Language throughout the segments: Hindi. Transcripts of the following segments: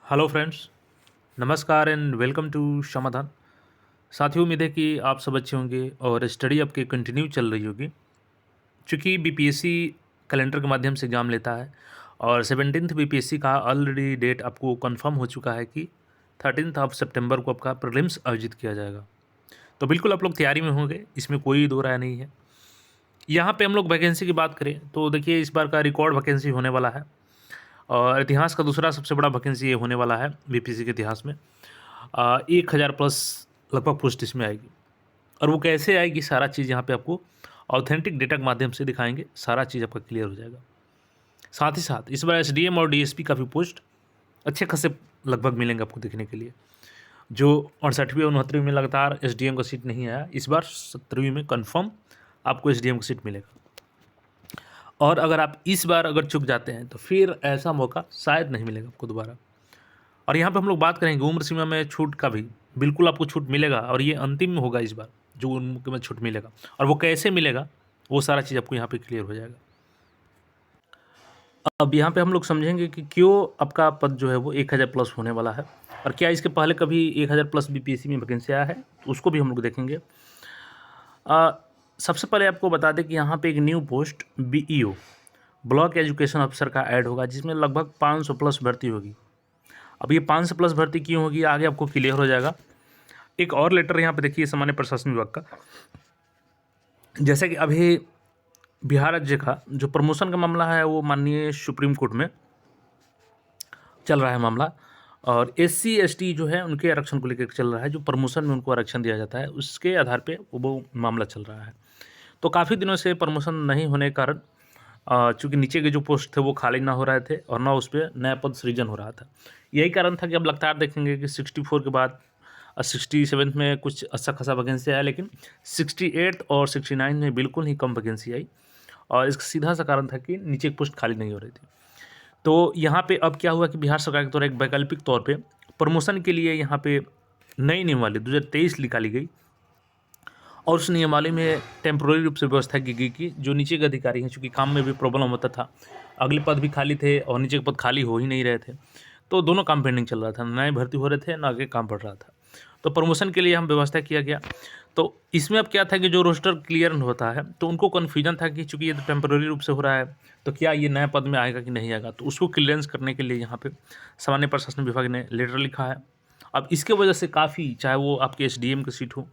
हेलो फ्रेंड्स, नमस्कार एंड वेलकम टू समाधान। साथियों, उम्मीद है कि आप सब अच्छे होंगे और स्टडी आपकी कंटिन्यू चल रही होगी। चूँकि बीपीएससी कैलेंडर के माध्यम से एग्ज़ाम लेता है और 17th बीपीएससी का ऑलरेडी डेट आपको कंफर्म हो चुका है कि 13th ऑफ सितंबर को आपका प्रीलिम्स आयोजित किया जाएगा। तो बिल्कुल आप लोग तैयारी में होंगे, इसमें कोई दो राय नहीं है। यहाँ पे हम लोग वैकेंसी की बात करें तो देखिए इस बार का रिकॉर्ड वैकेंसी होने वाला है और इतिहास का दूसरा सबसे बड़ा वैकेंसी ये होने वाला है बीपीएससी के इतिहास में। 1000 प्लस लगभग पोस्ट इसमें आएगी और वो कैसे आएगी सारा चीज़ यहाँ पे आपको ऑथेंटिक डेटा के माध्यम से दिखाएंगे, सारा चीज़ आपका क्लियर हो जाएगा। साथ ही साथ इस बार एसडीएम और डीएसपी का भी पोस्ट अच्छे खासे लगभग मिलेंगे आपको देखने के लिए। जो 68वीं और 69वीं में लगातार एसडीएम का सीट नहीं आया, इस बार 70वीं में कन्फर्म आपको एसडीएम का सीट मिलेगा। और अगर आप इस बार अगर चूक जाते हैं तो फिर ऐसा मौका शायद नहीं मिलेगा आपको दोबारा। और यहाँ पे हम लोग बात करेंगे उम्र सीमा में छूट का भी, बिल्कुल आपको छूट मिलेगा और ये अंतिम होगा इस बार जो उम्र में छूट मिलेगा और वो कैसे मिलेगा वो सारा चीज़ आपको यहाँ पे क्लियर हो जाएगा। अब यहाँ पे हम लोग समझेंगे कि क्यों आपका पद जो है वो 1000 प्लस होने वाला है और क्या इसके पहले कभी 1000 प्लस बीपीएससी में वैकेंसी आया है, तो उसको भी हम लोग देखेंगे। सबसे पहले आपको बता दें कि यहाँ पे एक new post BEO block education officer का ऐड होगा जिसमें लगभग 500 प्लस भर्ती होगी। अब ये 500 प्लस भर्ती क्यों होगी आगे आपको क्लियर हो जाएगा। एक और लेटर यहाँ पे देखिए सामान्य प्रशासन विभाग का, जैसे कि अभी बिहार राज्य का जो प्रमोशन का मामला है वो माननीय सुप्रीम कोर्ट में चल रहा है मामला, और एससी एसटी जो है उनके आरक्षण को लेकर चल रहा है, जो प्रमोशन में उनको आरक्षण दिया जाता है उसके आधार पे वो मामला चल रहा है। तो काफ़ी दिनों से प्रमोशन नहीं होने के कारण चूँकि नीचे के जो पोस्ट थे वो खाली ना हो रहे थे और ना उस पर नया पद सृजन हो रहा था। यही कारण था कि अब लगातार देखेंगे कि 64 के बाद 67 में कुछ अच्छा खासा वैकेंसी आया, लेकिन 68 और 69 में बिल्कुल ही कम वैकेंसी आई और इसका सीधा सा कारण था कि नीचे की पोस्ट खाली नहीं हो रही थी। तो यहाँ पे अब क्या हुआ कि बिहार सरकार के द्वारा एक वैकल्पिक तौर पे प्रमोशन के लिए यहाँ पे नई नियमावली 2023 निकाली गई और उस नियमावली में टेम्प्रोरी रूप से व्यवस्था की गई कि जो नीचे के अधिकारी हैं, चूँकि काम में भी प्रॉब्लम होता था, अगले पद भी खाली थे और नीचे के पद खाली हो ही नहीं रहे थे, तो दोनों काम पेंडिंग चल रहा था, नए भर्ती हो रहे थे ना आगे काम बढ़ रहा था। तो प्रमोशन के लिए हम व्यवस्था किया गया। तो इसमें अब क्या था कि जो रोस्टर क्लियर होता है तो उनको कन्फ्यूजन था कि चूँकि ये तो टेम्प्रोरी रूप से हो रहा है तो क्या ये नए पद में आएगा कि नहीं आएगा, तो उसको क्लियरेंस करने के लिए यहाँ पे सामान्य प्रशासन विभाग ने लेटर लिखा है। अब इसके वजह से काफ़ी, चाहे वो आपके एसडीएम की सीट हो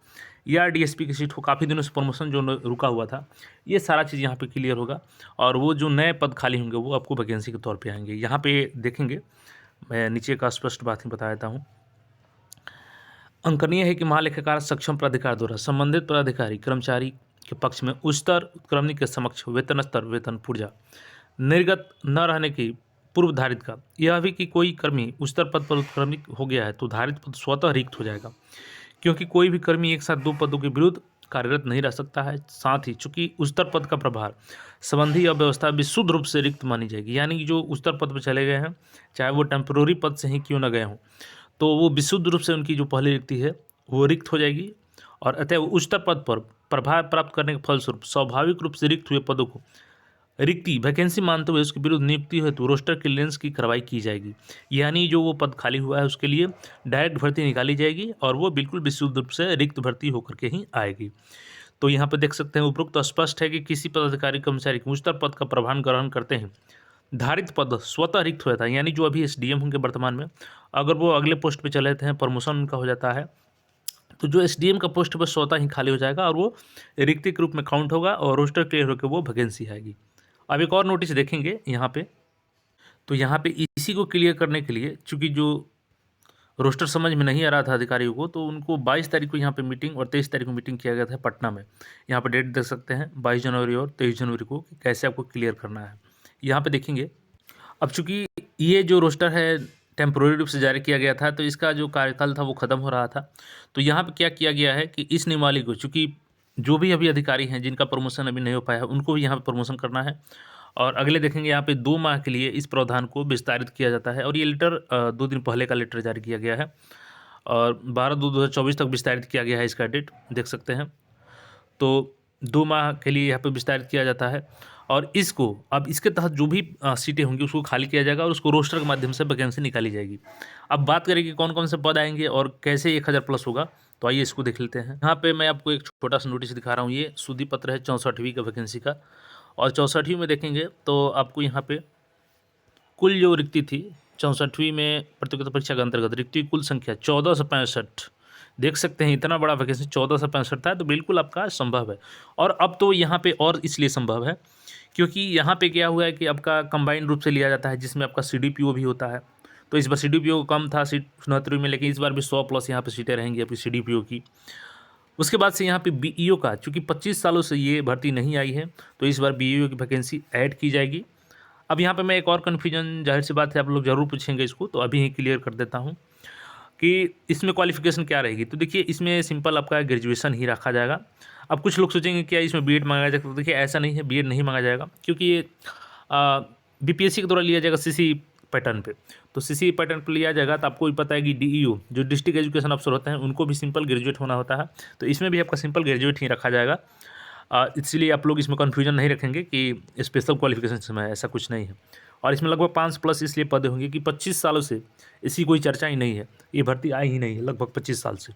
या डीएसपी की सीट हो, काफ़ी दिनों से प्रमोशन जो रुका हुआ था ये सारा चीज़ यहाँ पे क्लियर होगा और वो जो नए पद खाली होंगे वो आपको वैकेंसी के तौर पे आएंगे। यहाँ पे देखेंगे, मैं नीचे का स्पष्ट बात ही बता देता हूँ। अंकनीय है कि महालेखाकार सक्षम प्राधिकार द्वारा संबंधित प्राधिकारी कर्मचारी के पक्ष में उच्चतर उत्क्रमणी के समक्ष वेतन स्तर, वेतन पूर्जा निर्गत न रहने की पूर्व धारित का यह भी कि कोई कर्मी उच्चतर पद पर उत्क्रमित हो गया है तो धारित पद स्वतः रिक्त हो जाएगा, क्योंकि कोई भी कर्मी एक साथ दो पदों के विरुद्ध कार्यरत नहीं रह सकता है। साथ ही चूंकि उच्चतर पद का प्रभार संबंधी अव्यवस्था विशुद्ध रूप से रिक्त मानी जाएगी, यानी कि जो उच्चतर पद पर चले गए हैं चाहे वो टेम्प्रोरी पद से ही क्यों न गए हों, तो वो विशुद्ध रूप से उनकी जो पहली रिक्ति है वो रिक्त हो जाएगी और अतः उच्चतर पद पर प्रभाव प्राप्त करने के फलस्वरूप स्वाभाविक रूप से रिक्त हुए पदों को रिक्ति वैकेंसी मानते हुए उसके विरुद्ध नियुक्ति हेतु रोस्टर क्लियरेंस की कार्रवाई की जाएगी। यानी जो वो पद खाली हुआ है उसके लिए डायरेक्ट भर्ती निकाली जाएगी और वो बिल्कुल विशुद्ध रूप से रिक्त भर्ती होकर के ही आएगी। तो यहाँ पे देख सकते हैं उपरोक्त तो स्पष्ट है कि किसी पदाधिकारी कर्मचारी के उच्चतर पद का प्रभार ग्रहण करते हैं धारित पद स्वतः रिक्त हो जाता है, यानी जो अभी एसडीएम होंगे वर्तमान में, अगर वो अगले पोस्ट पे चले जाते हैं, प्रमोशन उनका हो जाता है, तो जो एसडीएम का पोस्ट बस स्वतः ही खाली हो जाएगा और वो रिक्ति के रूप में काउंट होगा और रोस्टर क्लियर होकर वो वैकेंसी आएगी। अब एक और नोटिस देखेंगे यहाँ पे, तो यहाँ पे इसी को क्लियर करने के लिए चूँकि जो रोस्टर समझ में नहीं आ रहा था अधिकारियों को, तो उनको 22 तारीख को यहाँ पे मीटिंग और 23 तारीख को मीटिंग किया गया था पटना में। यहाँ पे डेट देख सकते हैं 22 जनवरी और 23 जनवरी को कि कैसे आपको क्लियर करना है। यहाँ पे देखेंगे, अब चूँकि ये जो रोस्टर है टेम्प्रोरी रूप से जारी किया गया था तो इसका जो कार्यकाल था वो ख़त्म हो रहा था, तो यहाँ पे क्या किया गया है कि इस नियमावली को, चूँकि जो भी अभी अधिकारी हैं जिनका प्रमोशन अभी नहीं हो पाया उनको भी यहाँ पे प्रमोशन करना है और अगले देखेंगे यहाँ पे 2 माह के लिए इस प्रावधान को विस्तारित किया जाता है और ये लेटर 2 दिन पहले का लेटर जारी किया गया है और 12/2/2024 तक विस्तारित किया गया है, इसका डेट देख सकते हैं। तो 2 माह के लिए यहाँ पे विस्तारित किया जाता है और इसको अब इसके तहत जो भी सीटें होंगी उसको खाली किया जाएगा और उसको रोस्टर के माध्यम से वैकेंसी निकाली जाएगी। अब बात करें कि कौन-कौन से पद आएँगे और कैसे 1000 प्लस होगा, तो आइए इसको देख लेते हैं। यहाँ पे मैं आपको एक छोटा-सा नोटिस दिखा रहा हूँ, ये सूदी पत्र है 64वीं का वैकेंसी का और 64वीं में देखेंगे तो आपको यहाँ पे कुल जो रिक्ति थी 64वीं में प्रतियोगिता परीक्षा के अंतर्गत रिक्ति कुल संख्या 1465 देख सकते हैं। इतना बड़ा वैकेंसी 1465 था, तो बिल्कुल आपका संभव है। और अब तो यहाँ पे और इसलिए संभव है क्योंकि यहाँ पे क्या हुआ है कि आपका कंबाइंड रूप से लिया जाता है जिसमें आपका सीडीपीओ भी होता है। तो इस बार सीडीपीओ कम था सीट 69वीं में, लेकिन इस बार भी 100 प्लस यहाँ पे सीटें रहेंगी आपकी सीडीपीओ की। उसके बाद से यहाँ पे बीईओ का, चूँकि 25 सालों से ये भर्ती नहीं आई है, तो इस बार बीईओ की वैकेंसी ऐड की जाएगी। अब यहाँ पे मैं एक और कन्फ्यूजन, ज़ाहिर सी बात है आप लोग ज़रूर पूछेंगे इसको, तो अभी ही क्लियर कर देता हूँ कि इसमें क्वालिफ़िकेशन क्या रहेगी। तो देखिए इसमें सिंपल आपका ग्रेजुएशन ही रखा जाएगा। अब कुछ लोग सोचेंगे क्या इसमें बीएड मांगा जाएगा, तो देखिए ऐसा नहीं है, बीएड नहीं मांगा जाएगा क्योंकि ये बीपीएससी के द्वारा लिया जाएगा सीसी पैटर्न पे। तो सीसी पैटर्न पे लिया जाएगा तो आपको भी पता है कि डीईओ जो डिस्ट्रिक्ट एजुकेशन अफसर होते हैं उनको भी सिंपल ग्रेजुएट होना होता है, तो इसमें भी आपका सिंपल ग्रेजुएट ही रखा जाएगा। इसलिए आप लोग इसमें कन्फ्यूजन नहीं रखेंगे कि स्पेशल क्वालिफिकेशन इसमें है, ऐसा कुछ नहीं है। और इसमें लगभग 5 प्लस इसलिए पद होंगे कि 25 सालों से इसकी कोई चर्चा ही नहीं है, ये भर्ती आई ही नहीं है लगभग 25 साल से।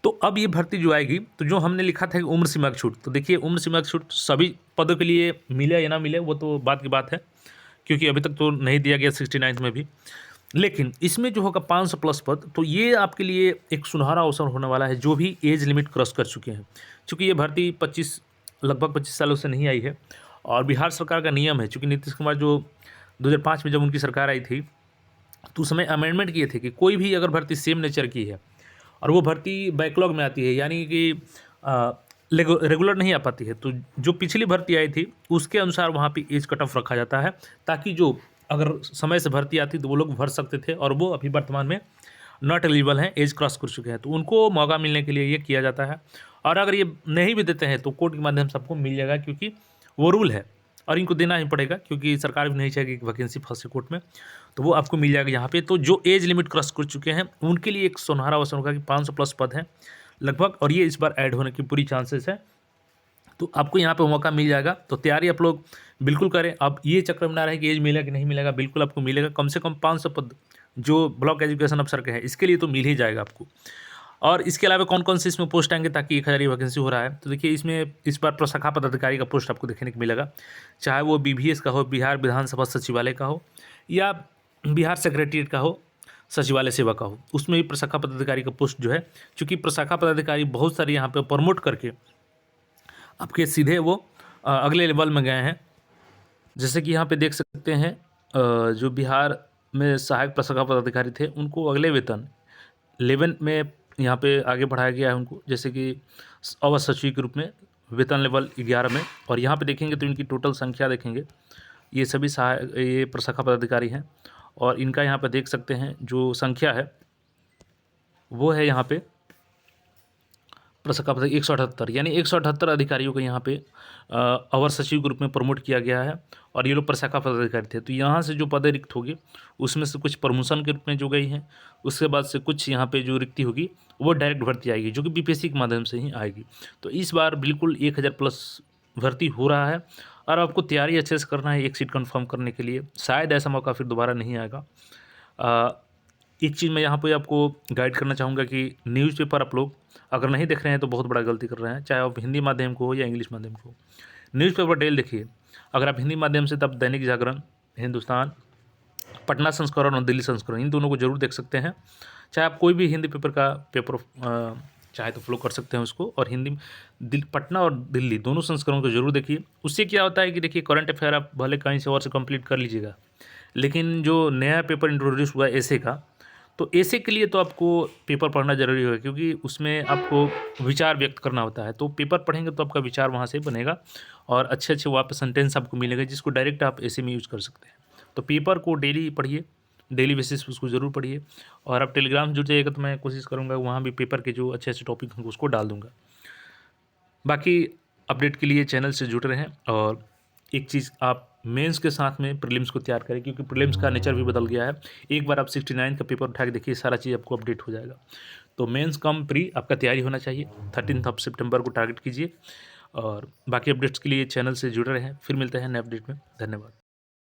तो अब ये भर्ती जो आएगी, तो जो हमने लिखा था कि उम्र सीमा की छूट, तो देखिए उम्र सीमा की छूट सभी पदों के लिए मिले या ना मिले वो तो बात की बात है, क्योंकि अभी तक तो नहीं दिया गया 69th में भी। लेकिन इसमें जो होगा 500 प्लस पद, तो ये आपके लिए एक सुनहरा अवसर होने वाला है जो भी एज लिमिट क्रॉस कर चुके हैं। चूँकि ये भर्ती लगभग 25 सालों से नहीं आई है और बिहार सरकार का नियम है, चूँकि नीतीश कुमार जो 2005 में जब उनकी सरकार आई थी, तो उस समय अमेंडमेंट किए थे कि कोई भी अगर भर्ती सेम नेचर की है और वो भर्ती बैकलॉग में आती है, यानी कि रेगुलर नहीं आ पाती है, तो जो पिछली भर्ती आई थी उसके अनुसार वहाँ पे एज कट ऑफ रखा जाता है, ताकि जो अगर समय से भर्ती आती तो वो लोग भर सकते थे और वो अभी वर्तमान में नॉट एलिजिबल हैं, एज क्रॉस कर चुके हैं, तो उनको मौका मिलने के लिए ये किया जाता है। और अगर ये नहीं भी देते हैं तो कोर्ट के माध्यम से आपको मिल जाएगा, क्योंकि वो रूल है और इनको देना ही पड़ेगा, क्योंकि सरकार भी नहीं चाहेगी कि वैकेंसी फंसे कोर्ट में, तो वो आपको मिल जाएगा यहाँ पे। तो जो एज लिमिट क्रॉस कर चुके हैं उनके लिए एक सुनहरा अवसर होगा कि 500 प्लस पद हैं लगभग, और ये इस बार ऐड होने की पूरी चांसेस है, तो आपको यहाँ पे मौका मिल जाएगा। तो तैयारी आप लोग बिल्कुल करें। अब ये चक्कर में ना रहे कि एज मिलेगा कि नहीं मिलेगा, बिल्कुल आपको मिलेगा। कम से कम 500 पद जो ब्लॉक एजुकेशन अफसर के हैं इसके लिए तो मिल ही जाएगा आपको। और इसके अलावा कौन कौन से इसमें पोस्ट आएंगे, ताकि 1000 की वैकेंसी हो रहा है, तो देखिए इसमें इस बार प्रशाखा पदाधिकारी का पोस्ट आपको देखने को मिलेगा, चाहे वो बीवीएस का हो, बिहार विधानसभा सचिवालय का हो, या बिहार सेक्रेटरीट का हो, सचिवालय सेवा का हो, उसमें भी प्रशाखा पदाधिकारी का पोस्ट जो है, चूँकि प्रशाखा पदाधिकारी बहुत सारे यहाँ पर प्रमोट करके आपके सीधे वो अगले लेवल में गए हैं। जैसे कि यहाँ पे देख सकते हैं जो बिहार में सहायक प्रशाखा पदाधिकारी थे उनको अगले वेतन 11 में यहाँ पे आगे बढ़ाया गया है उनको, जैसे कि अवर सचिव के रूप में वेतन लेवल 11 में। और यहाँ पे देखेंगे तो इनकी टोटल संख्या देखेंगे, ये सभी ये प्रशाखा पदाधिकारी हैं और इनका यहाँ पे देख सकते हैं जो संख्या है वो है यहाँ पे प्रशाखा पद 178, यानी 178 अधिकारियों को यहाँ पे अवर सचिव के रूप में प्रमोट किया गया है और ये लोग प्रशाखा पदाधिकारी थे। तो यहाँ से जो पदें रिक्त होगी उसमें से कुछ प्रमोशन के रूप में जो गई हैं, उसके बाद से कुछ यहाँ पे जो रिक्ति होगी वो डायरेक्ट भर्ती आएगी, जो कि बीपीएससी के माध्यम से ही आएगी। तो इस बार बिल्कुल 1000 प्लस भर्ती हो रहा है और आपको तैयारी अच्छे से करना है एक सीट कन्फर्म करने के लिए। शायद ऐसा मौका फिर दोबारा नहीं आएगा। एक चीज़ मैं यहाँ पे आपको गाइड करना चाहूँगा कि न्यूज़पेपर आप लोग अगर नहीं देख रहे हैं तो बहुत बड़ा गलती कर रहे हैं, चाहे आप हिंदी माध्यम को हो या इंग्लिश माध्यम को हो। न्यूज़पेपर डेली देखिए, अगर आप हिंदी माध्यम से तब दैनिक जागरण, हिंदुस्तान, पटना संस्करण और दिल्ली संस्करण, इन दोनों को जरूर देख सकते हैं। चाहे आप कोई भी हिंदी पेपर का पेपर चाहे तो फॉलो कर सकते हैं उसको, और हिंदी पटना और दिल्ली दोनों संस्करणों को जरूर देखिए। उससे क्या होता है कि देखिए करंट अफेयर आप भले कहीं से और से कंप्लीट कर लीजिएगा, लेकिन जो नया पेपर इंट्रोड्यूस हुआ है ऐसे का, तो ऐसे के लिए तो आपको पेपर पढ़ना ज़रूरी होगा, क्योंकि उसमें आपको विचार व्यक्त करना होता है। तो पेपर पढ़ेंगे तो आपका विचार वहाँ से बनेगा और अच्छे अच्छे वहाँ पे सेंटेंस आपको मिलेगा जिसको डायरेक्ट आप ऐसे में यूज़ कर सकते हैं। तो पेपर को डेली पढ़िए, डेली बेसिस पे उसको ज़रूर पढ़िए। और आप टेलीग्राम से जुड़ जाइएगा तो मैं कोशिश करूँगा वहाँ भी पेपर के जो अच्छे अच्छे टॉपिक होंगे उसको डाल दूँगा। बाकी अपडेट के लिए चैनल से जुड़ रहें। और एक चीज़, आप मेंस के साथ में प्रीलिम्स को तैयार करें, क्योंकि प्रीलिम्स का नेचर भी बदल गया है। एक बार आप 69 का पेपर उठा के देखिए, सारा चीज़ आपको अपडेट हो जाएगा। तो मेंस कम प्री आपका तैयारी होना चाहिए। 13 सितंबर को टारगेट कीजिए और बाकी अपडेट्स के लिए चैनल से जुड़े रहें। फिर मिलते हैं नए अपडेट में। धन्यवाद।